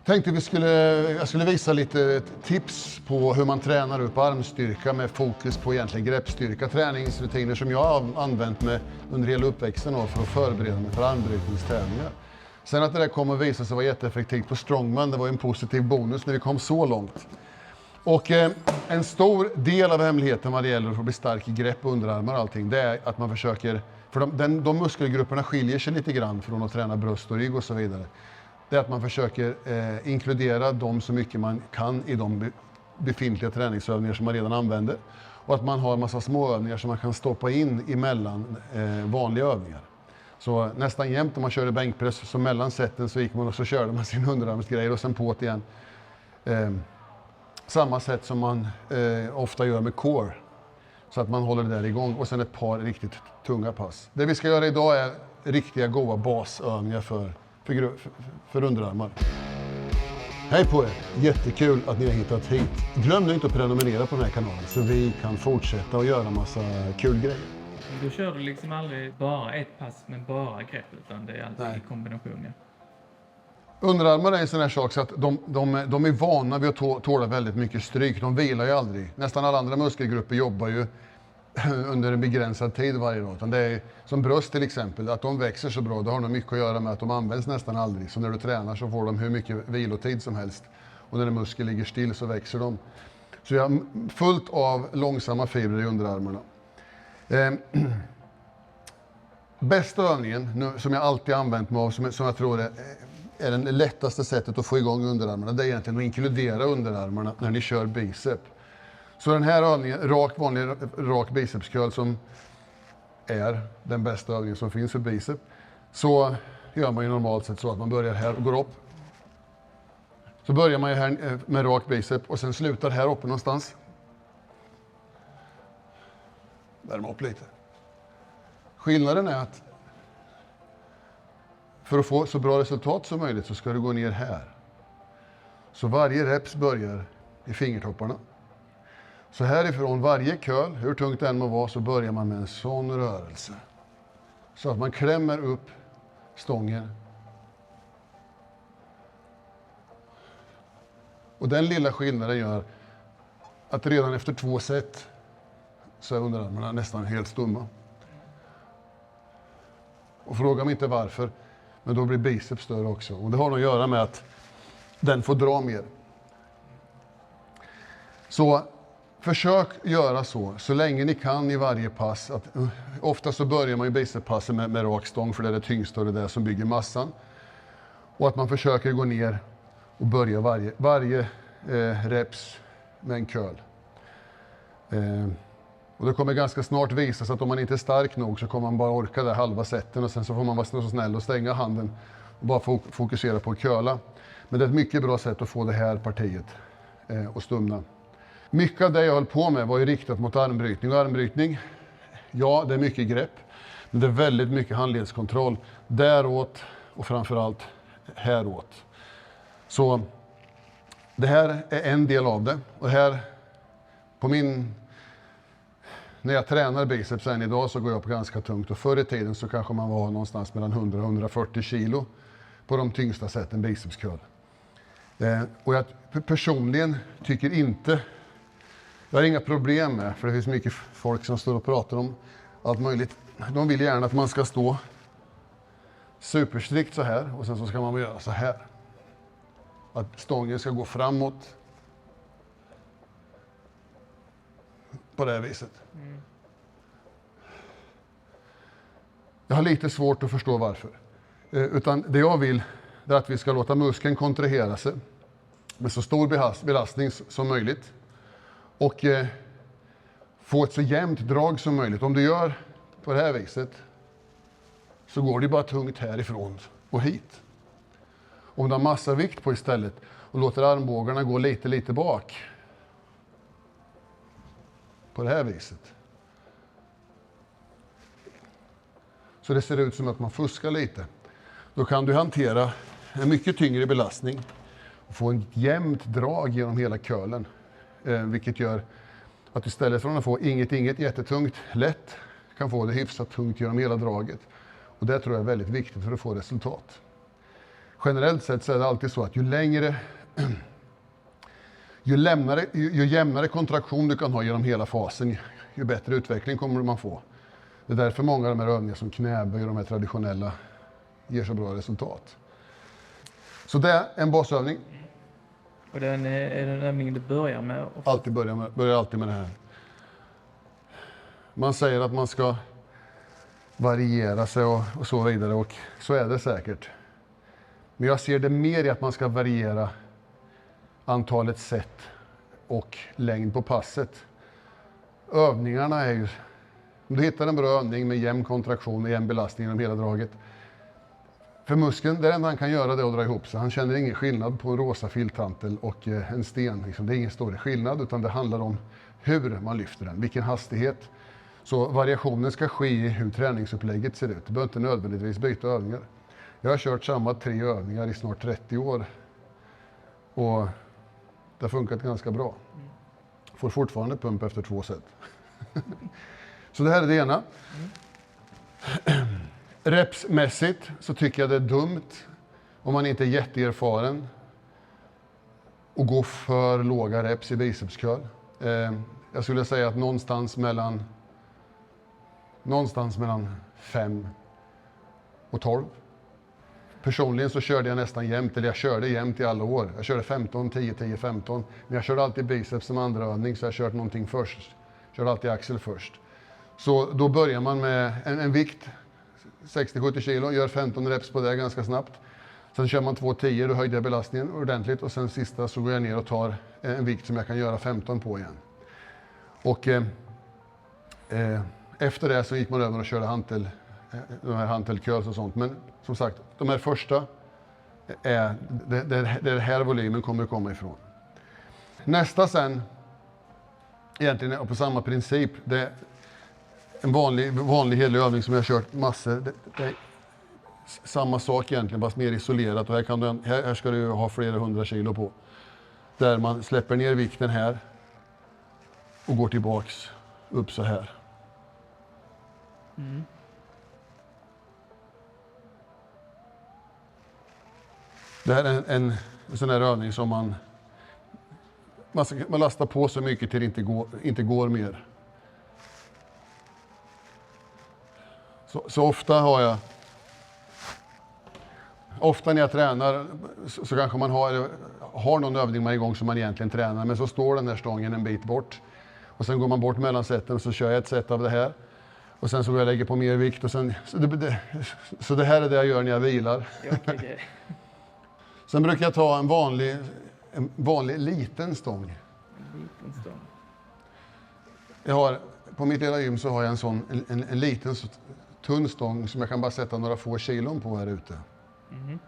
Tänkte jag skulle visa lite tips på hur man tränar upp armstyrka med fokus på egentligen greppstyrka. Träningsrutiner som jag har använt mig under hela uppväxten för att förbereda mig för armbrytningsträningar. Sen att det där kommer att visa sig vara jätteeffektivt på strongman, det var en positiv bonus när vi kom så långt. Och en stor del av hemligheten vad det gäller att bli stark i grepp, underarmar och allting, det är att man försöker, för de muskelgrupperna skiljer sig lite grann från att träna bröst och rygg och så vidare. Det är att man försöker inkludera dem så mycket man kan i de befintliga träningsövningar som man redan använder. Och att man har en massa småövningar som man kan stoppa in emellan vanliga övningar. Så nästan jämt om man körde bänkpress, så mellan sätten så gick man och så körde man sin underarmsgrejer och sen på det igen. Samma sätt som man ofta gör med core. Så att man håller det där igång och sen ett par riktigt tunga pass. Det vi ska göra idag är riktiga goda basövningar för underarmar. Hej på er! Jättekul att ni har hittat hit. Glöm nu inte att prenumerera på den här kanalen så vi kan fortsätta och göra massa kul grejer. Då kör du liksom aldrig bara ett pass med bara grepp, utan det är alltid i kombination. Ja. Underarmar är en sån här sak så att de är vana vid att tåla väldigt mycket stryk. De vilar ju aldrig. Nästan alla andra muskelgrupper jobbar ju under en begränsad tid varje dag. Utan det är, som bröst till exempel, att de växer så bra, det har nog mycket att göra med att de används nästan aldrig. Så när du tränar så får de hur mycket vilotid som helst. Och när en muskel ligger still så växer de. Så jag har fullt av långsamma fibrer i underarmarna. Bästa övningen nu, som jag alltid använt mig av, som jag tror är det lättaste sättet att få igång underarmarna, det är egentligen att inkludera underarmarna när ni kör bicep. Så den här övningen, rak bicepscurl, som är den bästa övningen som finns för bicep, så gör man ju normalt sett så att man börjar här och går upp. Så börjar man ju här med rak bicep och sen slutar här uppe någonstans. Värma upp lite. Skillnaden är att för att få så bra resultat som möjligt så ska du gå ner här. Så varje reps börjar i fingertopparna. Så härifrån varje curl, hur tungt det än må vara, så börjar man med en sån rörelse. Så att man klämmer upp stången. Och den lilla skillnaden gör att redan efter 2 set så är underarmarna nästan helt stumma. Och fråga mig inte varför, men då blir biceps större också. Och det har att göra med att den får dra mer. Så försök göra så länge ni kan i varje pass. Ofta så börjar man ju biceppassen med rak stång, för det är det tyngsta och det där som bygger massan. Och att man försöker gå ner och börja varje reps med en curl. Och det kommer ganska snart visa sig att om man inte är stark nog så kommer man bara orka där halva sätten och sen så får man vara så snäll och stänga handen och bara fokusera på att curla. Men det är ett mycket bra sätt att få det här partiet att stumna. Mycket av det jag höll på med var ju riktat mot armbrytning. Och armbrytning, ja, det är mycket grepp, men det är väldigt mycket handledskontroll däråt och framförallt häråt. Så det här är en del av det. Och här när jag tränar biceps än idag så går jag på ganska tungt. Och förr i tiden så kanske man var någonstans mellan 100 och 140 kilo på de tyngsta sätten bicepscurl. Och jag personligen tycker inte, jag har inga problem med, för det finns mycket folk som står och pratar om allt möjligt. De vill gärna att man ska stå superstrikt så här och sen så ska man göra så här. Att stången ska gå framåt på det här viset. Jag har lite svårt att förstå varför. Utan det jag vill är att vi ska låta muskeln kontrahera sig med så stor belastning som möjligt. Och få ett så jämnt drag som möjligt. Om du gör på det här viset så går det bara tungt härifrån och hit. Om du har massa vikt på istället och låter armbågarna gå lite bak. På det här viset. Så det ser ut som att man fuskar lite. Då kan du hantera en mycket tyngre belastning och få ett jämnt drag genom hela curlen. Vilket gör att istället för att få inget jättetungt, lätt, kan få det hyfsat tungt genom hela draget. Och det tror jag är väldigt viktigt för att få resultat. generellt sett så är det alltid så att ju jämnare kontraktion du kan ha genom hela fasen, ju bättre utveckling kommer man få. Det är därför många av de här övningarna som knäböj och de här traditionella ger så bra resultat. Så det är en basövning. Och är det en övning du börjar med? Börjar alltid med det här. Man säger att man ska variera sig och så vidare, och så är det säkert. Men jag ser det mer i att man ska variera antalet set och längd på passet. Övningarna är ju... Om du hittar en bra övning med jämn kontraktion och jämn belastning genom hela draget. För muskeln, det enda han kan göra det är att dra ihop sig. Han känner ingen skillnad på en rosa filthantel och en sten. Liksom. Det är ingen stor skillnad, utan det handlar om hur man lyfter den, vilken hastighet. Så variationen ska ske i hur träningsupplägget ser ut. Du behöver inte nödvändigtvis byta övningar. Jag har kört samma 3 övningar i snart 30 år. Och det har funkat ganska bra. Får fortfarande pump efter 2 set. Så det här är det ena. Repsmässigt så tycker jag det är dumt om man inte är jätteerfaren och gå för låga reps i bicepscurl. Jag skulle säga att någonstans mellan 5 och 12. Personligen så körde jag nästan jämt, eller jag körde jämt i alla år. Jag körde 15, 10, 10, 15. Men jag körde alltid biceps som andra övning, så jag kört någonting först. Körde alltid axel först. Så då börjar man med en vikt, 60-70 kilo, gör 15 reps på det ganska snabbt. Sen kör man 2-10, då höjde jag belastningen ordentligt, och sen sista så går jag ner och tar en vikt som jag kan göra 15 på igen. Och efter det så gick man över och körde de här hantelcurls och sånt. Men som sagt, de här första är det här volymen kommer att komma ifrån. Nästa sen, egentligen på samma princip, det är en vanlig helig övning som jag har kört massor. Det är samma sak egentligen, fast mer isolerat. Och här ska du ha flera 100 kilo på. Där man släpper ner vikten här och går tillbaks upp så här. Mm. Det här är en sån här övning som man lastar på så mycket till det inte går mer. Så ofta när jag tränar så kanske man har någon övning man är igång som man egentligen tränar, men så står den där stången en bit bort. Och sen går man bort mellan sätten och så kör jag ett set av det här. Och sen så går jag lägger på mer vikt. Och sen, så det här är det jag gör när jag vilar. Okay. Sen brukar jag ta en vanlig liten stång. På mitt lilla gym så har jag en liten tunn stång som jag kan bara sätta några få kilon på här ute. Mm.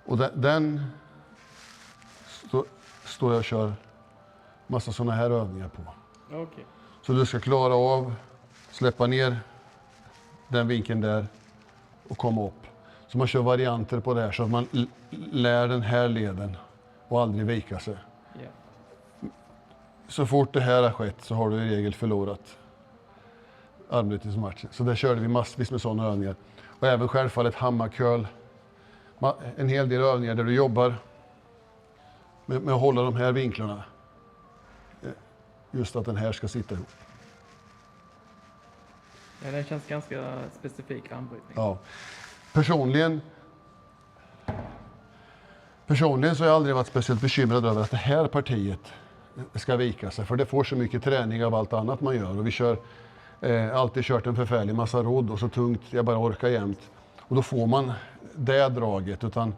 Och den står jag och kör massa sådana här övningar på. Okay. Så du ska klara av, släppa ner den vinkeln där och komma upp. Så man kör varianter på det här så att man lär den här leden och aldrig vika sig. Yeah. Så fort det här har skett så har du i regel förlorat armlyftningsmatchen. Så där körde vi massvis med sådana övningar. Och även självfallet hammarcurl. En hel del övningar där du jobbar med att hålla de här vinklarna. Just att den här ska sitta ihop. Ja, den känns ganska specifik armbrytning. Ja. Personligen så har jag aldrig varit speciellt bekymrad över att det här partiet ska vika sig. För det får så mycket träning av allt annat man gör. Och vi alltid kört en förfärlig massa rodd och så tungt, jag bara orkar jämt. Och då får man det draget. Utan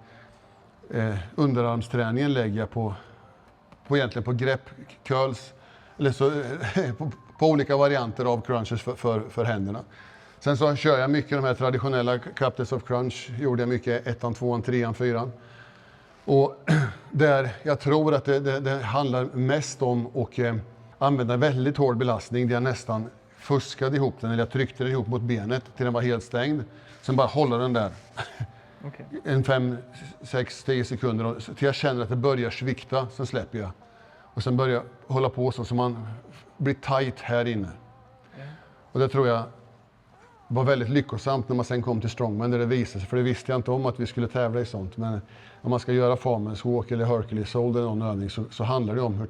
underarmsträningen lägger jag egentligen på grepp, curls, eller så, på olika varianter av crunches för händerna. Sen så kör jag mycket de här traditionella captains of crunch. Gjorde jag mycket 1, 2, 3, 4. Och där jag tror att det handlar mest om att använda väldigt hård belastning. Där jag nästan fuskade ihop den, eller jag tryckte den ihop mot benet till den var helt stängd. Sen bara hålla den där. Okay. En 5, 6, 10 sekunder till jag känner att det börjar svikta, sen släpper jag. Och sen börjar jag hålla på så man blir tight här inne. Och det tror jag var väldigt lyckosamt när man sen kom till strongman där det visade sig, för det visste jag inte om att vi skulle tävla i sånt, men om man ska göra farmers walk eller Hercules hold eller någon övning så handlar det om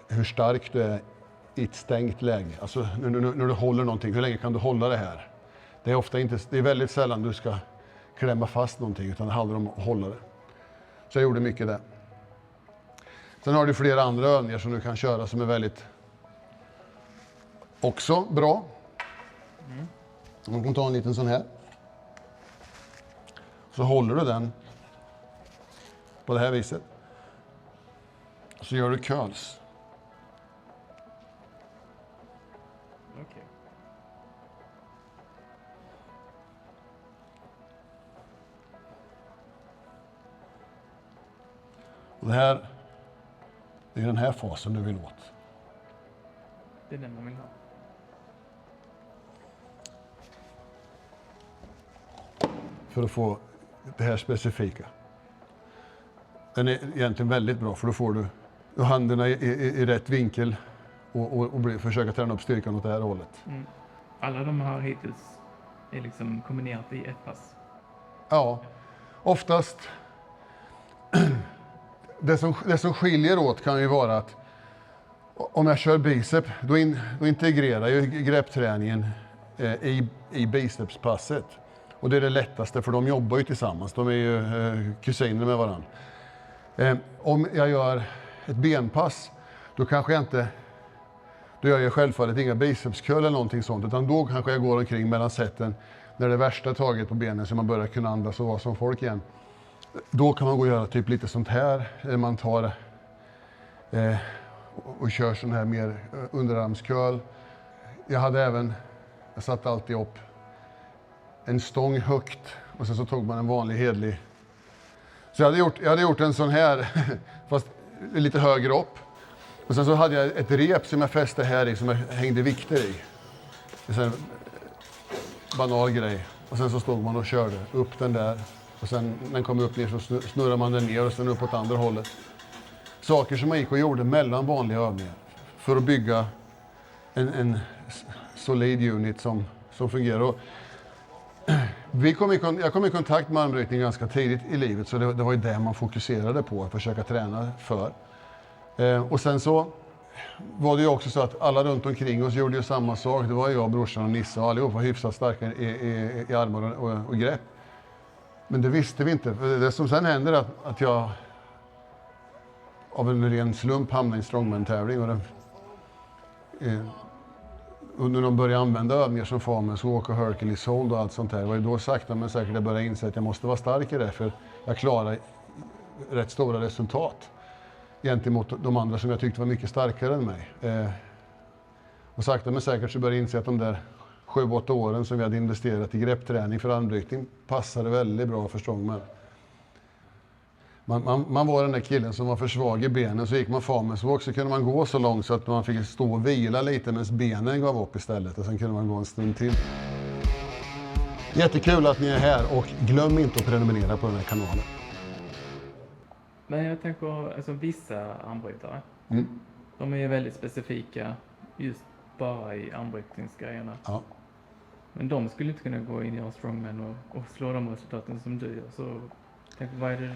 hur stark du är i ett stängt läge. Alltså när du håller någonting, hur länge kan du hålla det här? Det är väldigt sällan du ska klämma fast någonting, utan det handlar om att hålla det. Så jag gjorde mycket det. Sen har du flera andra övningar som du kan köra som är väldigt också bra. Man kan ta en liten sån här. Så håller du den på det här viset. Så gör du curls. Okej. Och det är den här fasen du vill åt. Det är den man vill ha. För att få det här specifika. Den är egentligen väldigt bra, för då får du händerna i rätt vinkel och försöka träna upp styrkan åt det här hållet. Mm. Alla de här hittills är liksom kombinerat i ett pass. Ja, oftast. Det som skiljer åt kan ju vara att om jag kör bicep, då integrerar jag greppträningen i bicepspasset. Och det är det lättaste, för de jobbar ju tillsammans. De är ju kusiner med varandra. Om jag gör ett benpass, då kanske jag inte... Då gör jag självfallet inga bicepscurl eller någonting sånt. Utan då kanske jag går omkring mellan sätten när det är värsta taget på benen så man börjar kunna andas och vara som folk igen. Då kan man gå och göra typ lite sånt här. Man tar och kör sån här mer underarmscurl. Jag satte alltid upp en stång högt och sen så tog man en vanlig hedlig. Så jag hade gjort en sån här fast lite högre upp. Och sen så hade jag ett rep som jag fäste här i som jag hängde vikter i. En banal grej. Och sen så stod man och körde upp den där. Och sen när den kom upp ner så snurrar man den ner och sen upp åt andra hållet. Saker som man gick och gjorde mellan vanliga övningar. För att bygga en solid unit som fungerar. Och jag kom i kontakt med armbrytning ganska tidigt i livet, så det var ju det man fokuserade på, att försöka träna för. Och sen så var det ju också så att alla runt omkring oss gjorde ju samma sak. Det var jag, brorsan och Nisse och allihop var hyfsat starka i armar och grepp. Men det visste vi inte. Det som sen händer är att jag av en ren slump hamnade i en strongman-tävling. Och när de började använda övningar som farmers walk och Hercules hold och allt sånt där, var ju då sakta men säkert jag började inse att jag måste vara stark i det, för jag klarar rätt stora resultat gentemot de andra som jag tyckte var mycket starkare än mig. Och sakta men säkert så började jag inse att de där 7-8 åren som vi hade investerat i greppträning för armbrytning passade väldigt bra för strongman. Man var den där killen som var för svag i benen, så gick man farmers walk så kunde man gå så långt så att man fick stå och vila lite medan benen gav upp istället, och sen kunde man gå en stund till. Jättekul att ni är här, och glöm inte att prenumerera på den här kanalen. Men jag tänker, alltså vissa armbrytare, de är ju väldigt specifika just bara i armbrytningsgrejerna. Ja. Men de skulle inte kunna gå in i en strongman och slå de resultaten som du gör. Så tänk, vad är det?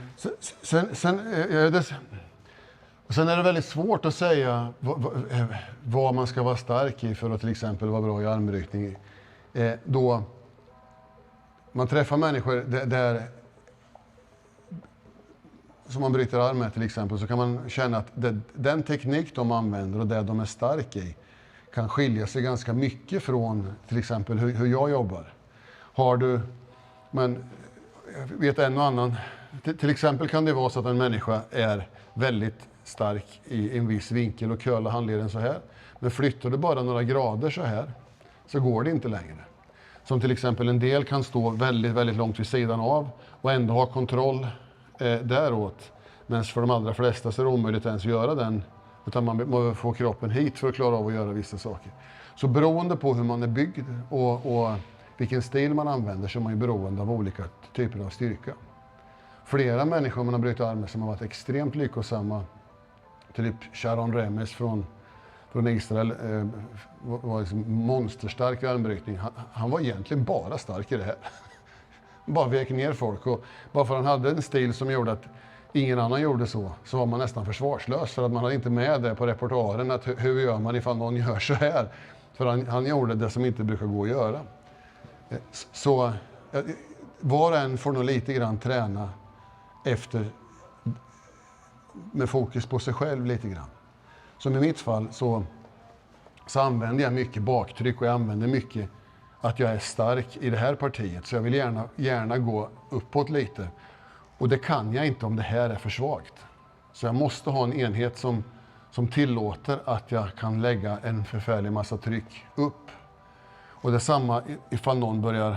Sen är det väldigt svårt att säga vad man ska vara stark i för att till exempel vara bra i armbrytning. Då man träffar människor där som man bryter arm med till exempel, så kan man känna att den teknik de använder och det de är stark i kan skilja sig ganska mycket från till exempel hur jag jobbar. Men jag vet en och annan, till exempel kan det vara så att en människa är väldigt stark i en viss vinkel och curlar handleden så här. Men flyttar du bara några grader så här så går det inte längre. Som till exempel en del kan stå väldigt, väldigt långt vid sidan av och ändå ha kontroll däråt. Men för de allra flesta så är det omöjligt ens att göra den, utan man måste få kroppen hit för att klara av att göra vissa saker. Så beroende på hur man är byggd och vilken stil man använder så är man ju beroende av olika typer av styrka. Flera människor man har brutit armar som har varit extremt lyckosamma, typ Sharon Remes från från Israel var liksom monsterstark i armbrytning. Han var egentligen bara stark i det här. Bara vek ner folk. Och bara för att han hade en stil som gjorde att ingen annan gjorde så var man nästan försvarslös. För att man hade inte med det på repertoaren. Att hur gör man ifall någon gör så här? För han gjorde det som inte brukar gå att göra. Så var och en får nog lite grann träna efter med fokus på sig själv lite grann. Som i mitt fall så använder jag mycket baktryck och jag använder mycket att jag är stark i det här partiet. Så jag vill gärna gå uppåt lite. Och det kan jag inte om det här är för svagt. Så jag måste ha en enhet som tillåter att jag kan lägga en förfärlig massa tryck upp. Och det är samma ifall någon börjar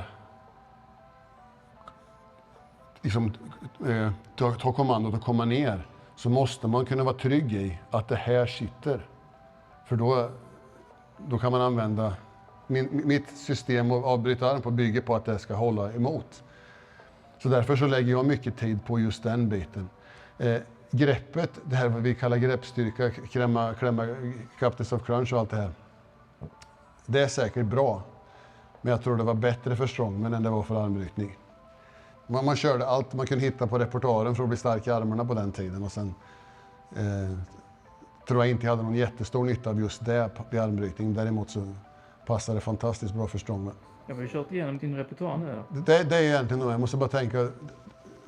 liksom, ta kommandot och komma ner. Så måste man kunna vara trygg i att det här sitter. För då kan man använda mitt system av avbryta arm på bygger på att det ska hålla emot. Så därför så lägger jag mycket tid på just den biten. Greppet, det här vad vi kallar greppstyrka, klämma Captains of Crunch och allt det här. Det är säkert bra. Men jag tror det var bättre för strongman än det var för armbrytning. Man körde allt man kunde hitta på repertoaren för att bli stark i armarna på den tiden. Och sen tror jag inte jag hade någon jättestor nytta av just det i armbrytning. Däremot så passade det fantastiskt bra för strongman. Jag har ju kört igenom din repertoar nu då. Det är egentligen nog. Jag måste bara tänka.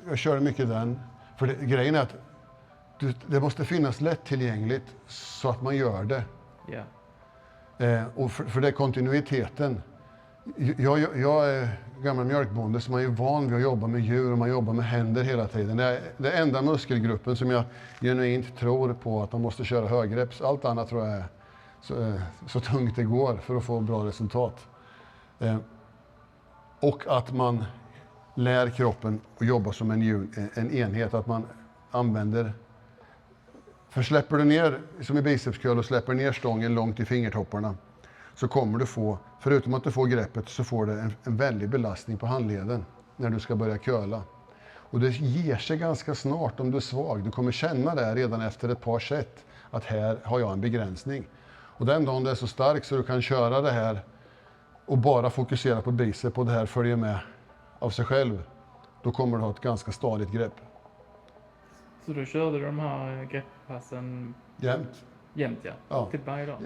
Jag körde mycket den. För grejen är att det måste finnas lättillgängligt så att man gör det. Ja. Och för det är kontinuiteten. Jag är gammal mjölkbonde så man är van vid att jobba med djur och man jobbar med händer hela tiden. Det är enda muskelgruppen som jag genuint tror på att man måste köra högrepps. Allt annat tror jag är så tungt det går för att få bra resultat. Och att man lär kroppen att jobba som en enhet. Att man använder... För släpper du ner, som i bicepscurl, och släpper ner stången långt i fingertopparna så kommer du få, förutom att du får greppet, så får du en väldig belastning på handleden när du ska börja curla. Och det ger sig ganska snart om du är svag. Du kommer känna det redan efter ett par set att här har jag en begränsning. Och den dagen det är så stark så du kan köra det här och bara fokusera på bicep och det här följer med av sig själv, då kommer du ha ett ganska stadigt grepp. Så då körde du de här grepppassen jämt Ja. Till varje dag?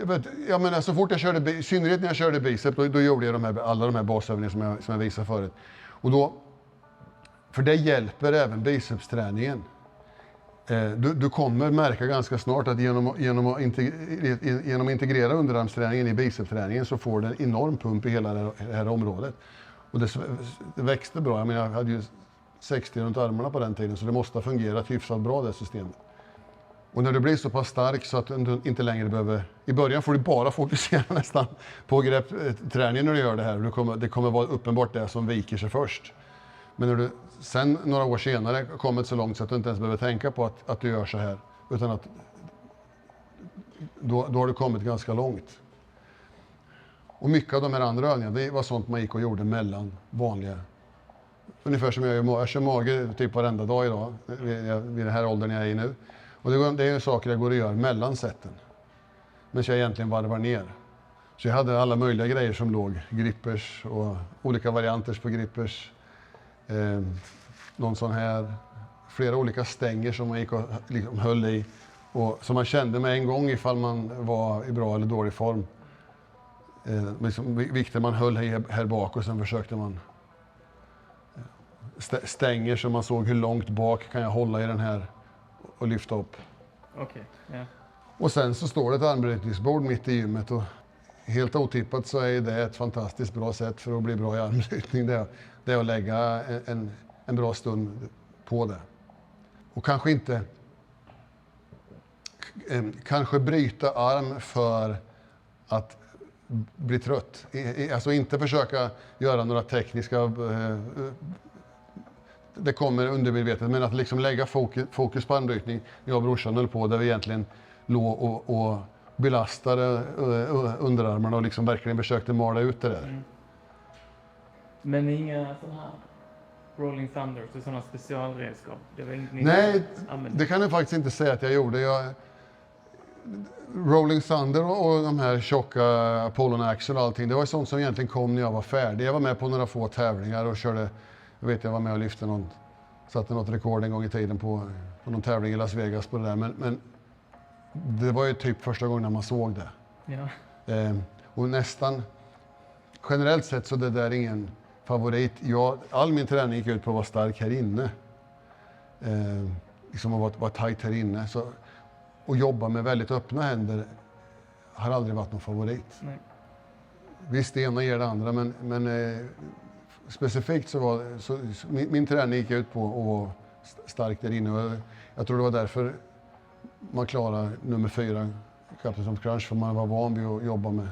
Jag menar, så fort jag körde, i synnerhet när jag körde bicep, då gjorde jag alla de här basövningarna som jag visade förut. Och då, för det hjälper även bicepsträningen. Du kommer märka ganska snart att genom att integrera underarmsträningen i bicepträningen så får du en enorm pump i hela det här området. Och det växte bra. Jag menar, jag hade ju 60 runt armarna på den tiden så det måste ha fungerat hyfsat bra det systemet. Och när du blir så pass stark så att du inte längre behöver... I början får du bara fokusera nästan på greppträningen när du gör det här. Det kommer vara uppenbart det som viker sig först. Men när du sen några år senare kommit så långt så att du inte ens behöver tänka på att du gör så här. Utan att då har du kommit ganska långt. Och mycket av de här andra övningarna, det var sånt man gick och gjorde mellan vanliga. Ungefär som jag kör mage typ varenda dag idag, vid den här åldern jag är i nu. Och det är saker jag går och gör mellan sätten. Men jag egentligen varvar ner. Så jag hade alla möjliga grejer som låg. Grippers och olika varianter på grippers. Någon sån här. Flera olika stänger som man gick och liksom höll i. Och som man kände med en gång ifall man var i bra eller dålig form. Vikten man höll här bak och sen försökte man stänger så man såg hur långt bak kan jag hålla i den här och lyfta upp. Okej, ja. Och sen så står det ett armbrytningsbord mitt i gymmet och helt otippat så är det ett fantastiskt bra sätt för att bli bra i armbrytning. Det är att lägga en bra stund på det. Och kanske bryta arm för att bli trött. Alltså inte försöka göra några tekniska... Det kommer undermedvetet, men att liksom lägga fokus på armbrytning. Jag och brorsan höll på där vi egentligen låg och belastade underarmarna och liksom verkligen försökte mala ut det där. Mm. Men inga sådana här Rolling Thunder och sådana specialredskap? Det var inget Nej, det kan jag faktiskt inte säga att jag gjorde. Rolling Thunder och de här tjocka Apollo Axel och allting, det var sånt som egentligen kom när jag var färdig. Jag var med på några få tävlingar och körde, jag var med och lyfte satte något rekord en gång i tiden på någon tävling i Las Vegas på det där. Men det var ju typ första gången när man såg det. Ja. Och nästan, generellt sett så det där är ingen favorit. All min träning gick ut på att vara stark här inne. Liksom att vara tajt här inne. Så, och jobba med väldigt öppna händer har aldrig varit någon favorit. Nej. Visst, det ena ger det andra, men specifikt så var min träning gick ut på att vara stark där inne. Och jag tror det var därför man klarade nummer 4, Captain's Crunch, för man var van vid att jobba med.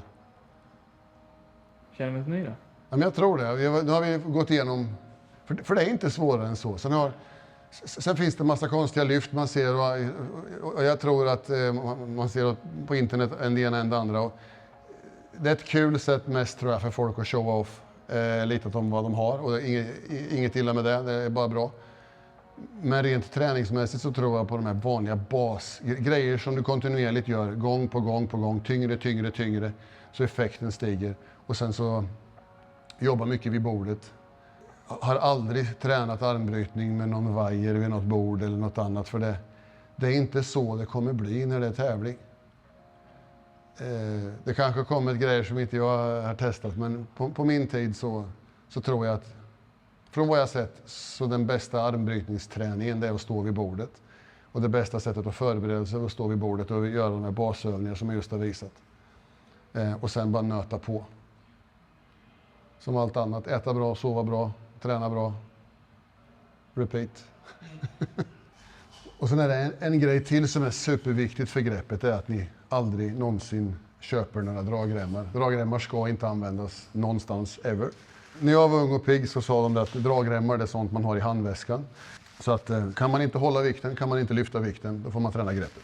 Känner du dig nöjd då? Ja, men jag tror det. Nu har vi gått igenom, för det är inte svårare än så. Sen finns det massa konstiga lyft man ser och jag tror att man ser på internet en det ena än det andra. Och det är ett kul sätt mest tror jag för folk att show off lite om vad de har och inget illa med det är bara bra. Men rent träningsmässigt så tror jag på de här vanliga basgrejer som du kontinuerligt gör gång på gång, tyngre så effekten stiger. Och sen så jobba mycket vid bordet. Har aldrig tränat armbrytning med någon vajer vid något bord eller något annat, för det är inte så det kommer bli när det är tävling. Det kanske kommer grejer som inte jag har testat, men på min tid så tror jag att från vad jag sett så den bästa armbrytningsträningen det är att stå vid bordet. Och det bästa sättet att förbereda sig är att stå vid bordet och göra de här basövningar som jag just har visat. Och sen bara nöta på. Som allt annat, äta bra, sova bra, träna bra. Repeat. Och sen är det en grej till som är superviktigt för greppet, är att ni aldrig någonsin köper några dragremmar. Dragremmar ska inte användas någonstans ever. När jag var ung och pigg så sa de att dragremmar det är sånt man har i handväskan. Så att kan man inte hålla vikten, kan man inte lyfta vikten, då får man träna greppet.